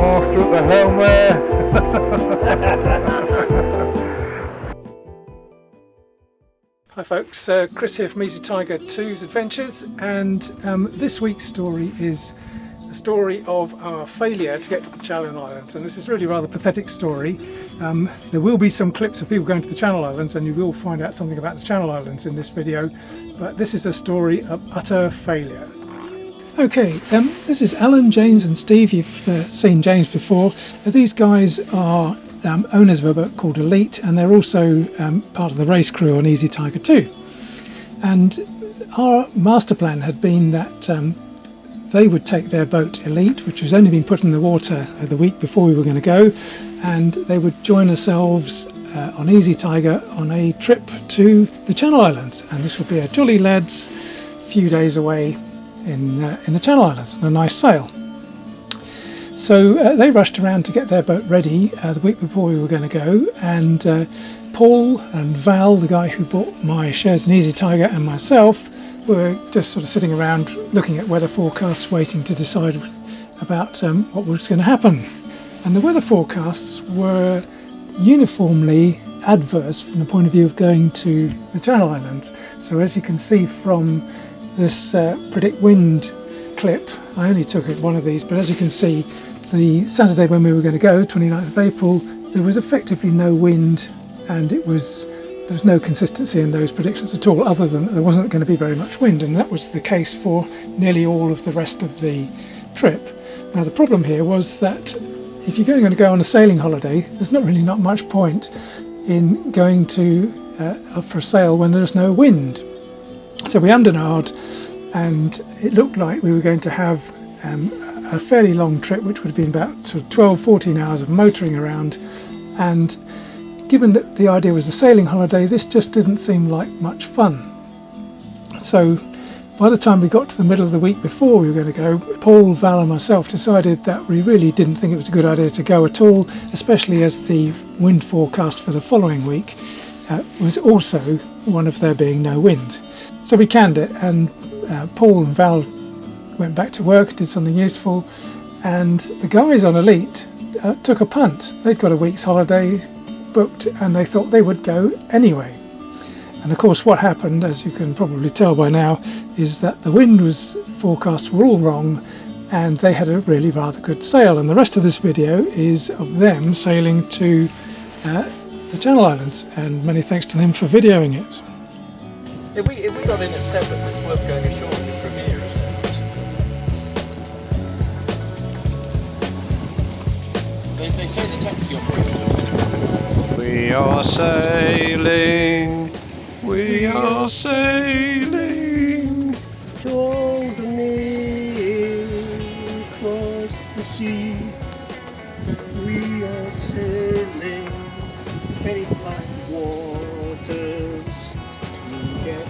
master at the helm there. Hi folks, Chris here from ET2's Adventures, and this week's story is the story of our failure to get to the Channel Islands, and this is really a rather pathetic story. There will be some clips of people going to the Channel Islands, and you will find out something about the Channel Islands in this video, but this is a story of utter failure. Okay, this is Alan, James and Steve. You've seen James before. These guys are owners of a boat called Elite, and they're also part of the race crew on Easy Tiger 2. And our master plan had been that they would take their boat Elite, which was only been put in the water the week before we were going to go, and they would join ourselves on Easy Tiger on a trip to the Channel Islands. And this would be a jolly lads few days away in the Channel Islands, and a nice sail. So they rushed around to get their boat ready the week before we were going to go, and Paul and Val, the guy who bought my shares in Easy Tiger, and myself were just sort of sitting around looking at weather forecasts, waiting to decide about what was going to happen. And the weather forecasts were uniformly adverse from the point of view of going to the Channel Islands. So as you can see from this predict wind clip, I only took one of these, but as you can see, the Saturday when we were going to go, 29th of April, there was effectively no wind, and there was no consistency in those predictions at all, other than there wasn't going to be very much wind, and that was the case for nearly all of the rest of the trip. Now the problem here was that if you're going to go on a sailing holiday, there's not much point in going to for a sail when there's no wind. So we hummed and hawed, and it looked like we were going to have a fairly long trip, which would have been about 12-14 hours of motoring around. And given that the idea was a sailing holiday, this just didn't seem like much fun. So by the time we got to the middle of the week before we were going to go, Paul, Val and myself decided that we really didn't think it was a good idea to go at all, especially as the wind forecast for the following week was also one of there being no wind. So we canned it, and Paul and Val went back to work, did something useful, and the guys on Elite took a punt. They'd got a week's holiday booked, and they thought they would go anyway. And of course what happened, as you can probably tell by now, is that the wind forecasts were all wrong, and they had a really rather good sail. And the rest of this video is of them sailing to the Channel Islands, and many thanks to them for videoing it. If we got in at 7, it's worth going ashore just from here, isn't it? They say the taxi operators. We are sailing, we are sailing to Albany, across the sea. We are sailing very flat waters to get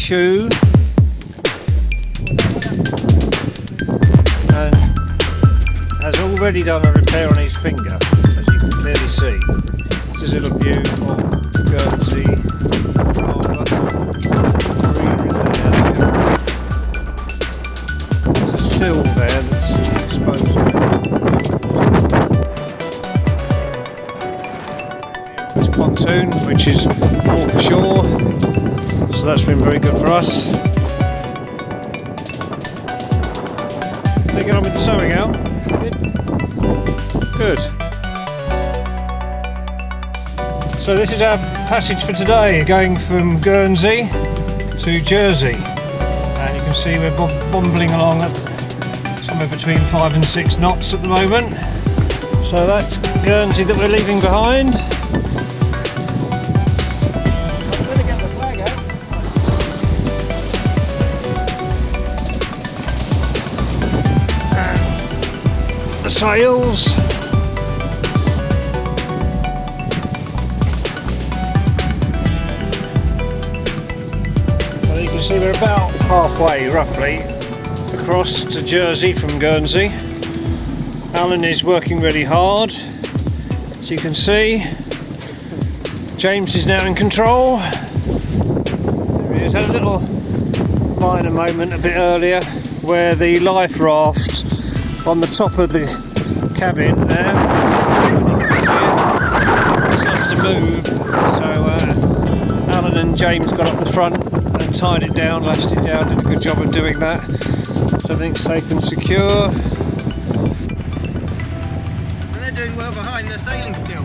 issue, and has already done a repair on his finger, as you can clearly see. This is a little view of Guernsey Harbour. There's a sill there that's exposed. This pontoon, which is walk ashore, so that's been very good for us. They get on with the sewing out. Good. So this is our passage for today, going from Guernsey to Jersey, and you can see we're bumbling along at somewhere between 5 and 6 knots at the moment. So that's Guernsey that we're leaving behind. The sails. So you can see we're about halfway roughly across to Jersey from Guernsey. Alan is working really hard, as you can see. James is now in control. There he is. Had a little minor moment a bit earlier where the life raft on the top of the cabin there, you can see it starts to move, so Alan and James got up the front and tied it down, lashed it down, did a good job of doing that, so everything's safe and secure. And they're doing well behind, they're sailing still.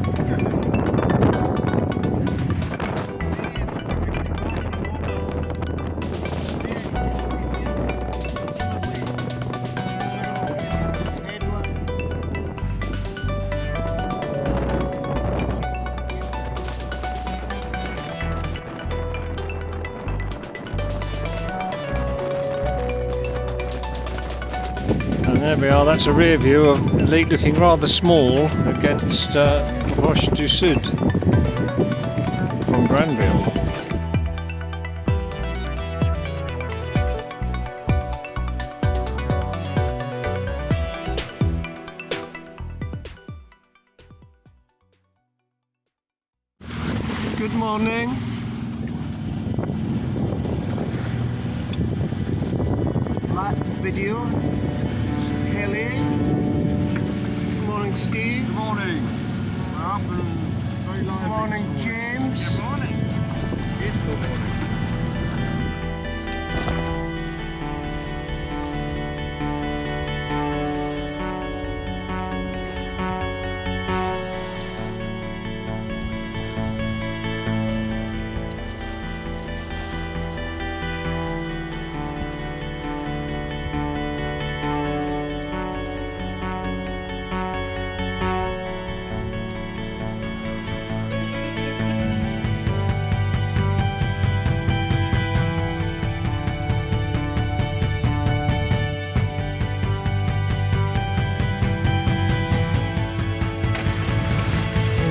And there we are, that's a rear view of Elite looking rather small against Roche du Sud from Granville. Good morning. Black video. Kelly. Good morning, Steve. Good morning. We're up and very lively. Good morning, James. Good morning. Beautiful morning.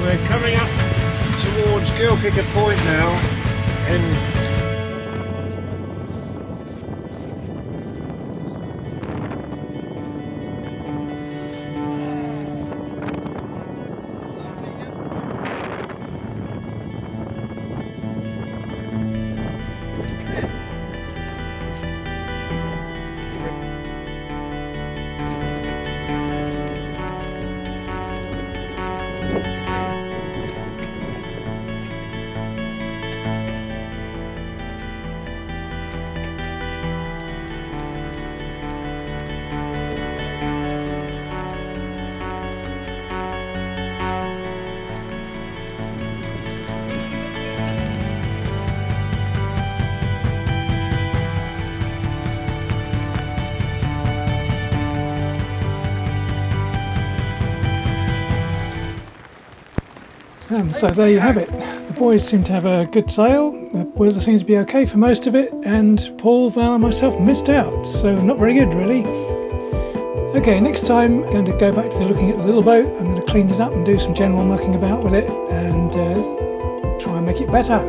We're coming up towards Gilkicker Point now, and And so there you have it. The boys seem to have a good sail. The weather seems to be okay for most of it, and Paul, Val and myself missed out, so not very good really. Okay, next time I'm going to go back to looking at the little boat. I'm going to clean it up and do some general mucking about with it and try and make it better.